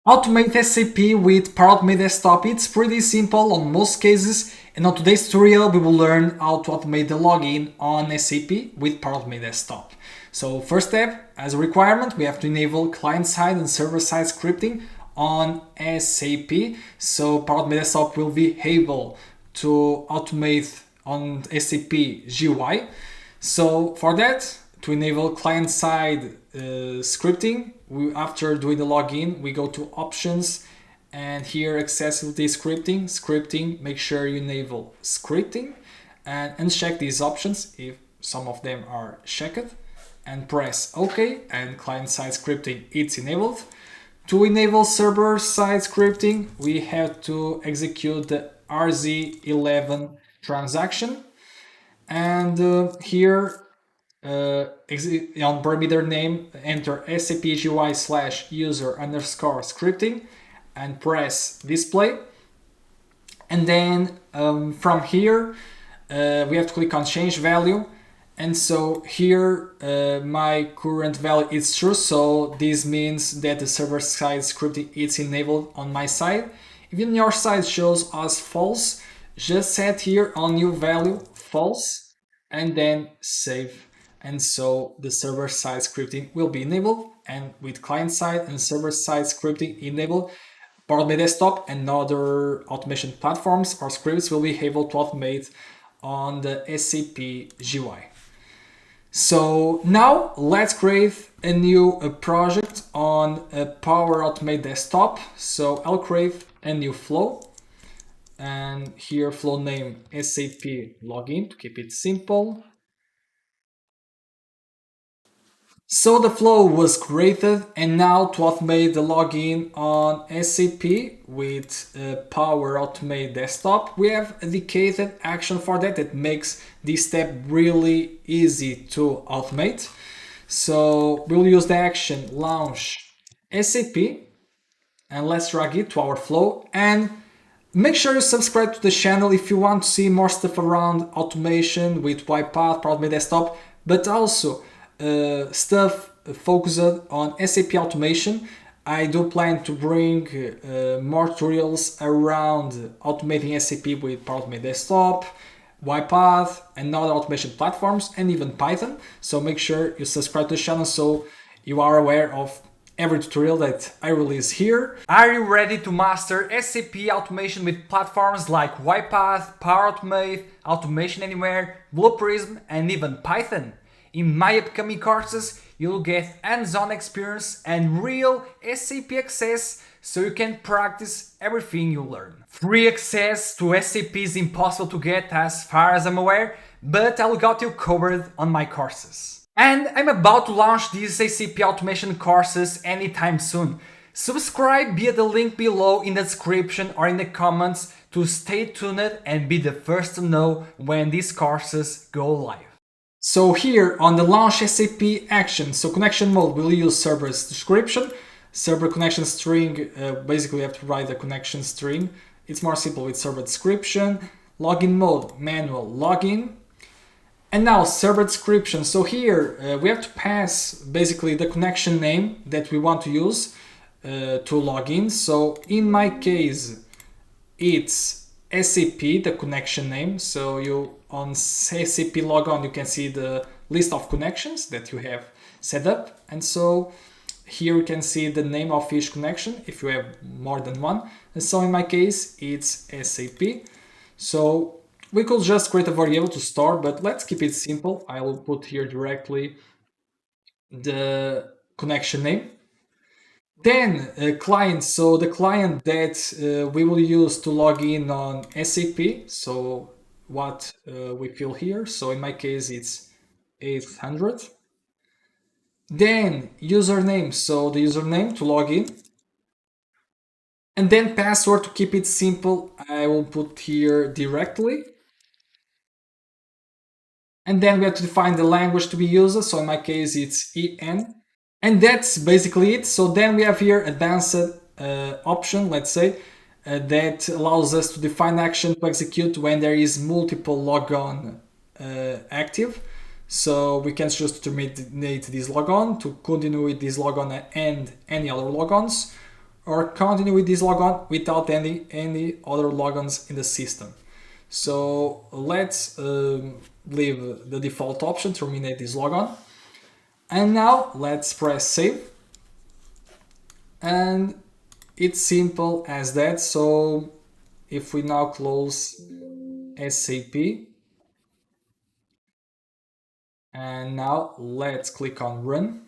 Automate SAP with Power Automate Desktop. It's pretty simple on most cases, and on today's tutorial we will learn how to automate the login on SAP with Power Automate Desktop. So first step, as a requirement, we have to enable client-side and server-side scripting on SAP. So Power Automate Desktop will be able to automate on SAP GUI. So for that, to enable client-side scripting, after doing the login, we go to options, and here accessibility scripting, make sure you enable scripting and uncheck these options if some of them are checked, and press OK, and client-side scripting, it's enabled. To enable server-side scripting, we have to execute the RZ11 transaction, and here on parameter name, enter SAP GUI /user_ scripting and press display. And then from here, we have to click on change value. And so here my current value is true. So this means that the server side scripting is enabled on my side. If on your side shows as false, just set here on new value false and then save. And so the server-side scripting will be enabled, and with client-side and server-side scripting enabled, Power Automate Desktop and other automation platforms or scripts will be able to automate on the SAP GUI. So now let's create a new project on a Power Automate Desktop. So I'll create a new flow, and here flow name SAP login to keep it simple. So the flow was created, and now to automate the login on SAP with Power Automate Desktop, we have a dedicated action for that makes this step really easy to automate. So we'll use the action launch SAP, and let's drag it to our flow. And make sure you subscribe to the channel if you want to see more stuff around automation with UiPath, Power Automate Desktop, but also stuff focused on SAP automation. I do plan to bring more tutorials around automating SAP with Power Automate Desktop, UiPath, and other automation platforms, and even Python. So make sure you subscribe to the channel so you are aware of every tutorial that I release here. Are you ready to master SAP automation with platforms like UiPath, Power Automate, Automation Anywhere, Blue Prism, and even Python? In my upcoming courses, you'll get hands-on experience and real SAP access so you can practice everything you learn. Free access to SAP is impossible to get as far as I'm aware, but I'll got you covered on my courses. And I'm about to launch these SAP automation courses anytime soon. Subscribe via the link below in the description or in the comments to stay tuned and be the first to know when these courses go live. So here on the launch SAP action, so connection mode, we'll use server's description. Server connection string, basically you have to write the connection string. It's more simple with server description. Login mode, manual login. And now server description. So here we have to pass basically the connection name that we want to use to log in. So in my case, it's SAP, the connection name. So you on SAP logon, you can see the list of connections that you have set up. And so here you can see the name of each connection if you have more than one. And so in my case, it's SAP. So we could just create a variable to store, but let's keep it simple. I will put here directly the connection name. Then client, so the client that we will use to log in on SAP. So what we fill here. So in my case, it's 800. Then username, so the username to log in. And then password to keep it simple, I will put here directly. And then we have to define the language to be used. So in my case, it's EN. And that's basically it. So then we have here advanced option, let's say, that allows us to define action to execute when there is multiple logon active. So we can choose to terminate this logon, to continue with this logon and any other logons, or continue with this logon without any other logons in the system. So let's leave the default option, terminate this logon. And now let's press save. And it's simple as that. So if we now close SAP, and now let's click on run,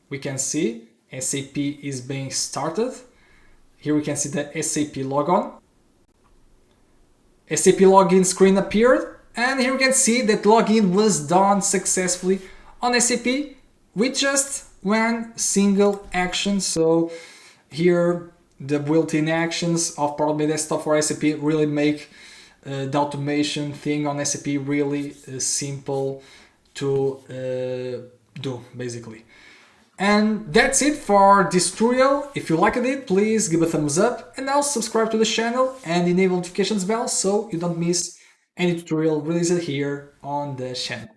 we can see SAP is being started. Here we can see the SAP logon. SAP login screen appeared, and here we can see that login was done successfully on SAP with just one single action. So here the built-in actions of Power Automate Desktop for SAP really make the automation thing on SAP really simple to do, basically. And that's it for this tutorial. If you liked it, please give a thumbs up and now subscribe to the channel and enable notifications bell so you don't miss any tutorial released here on the channel.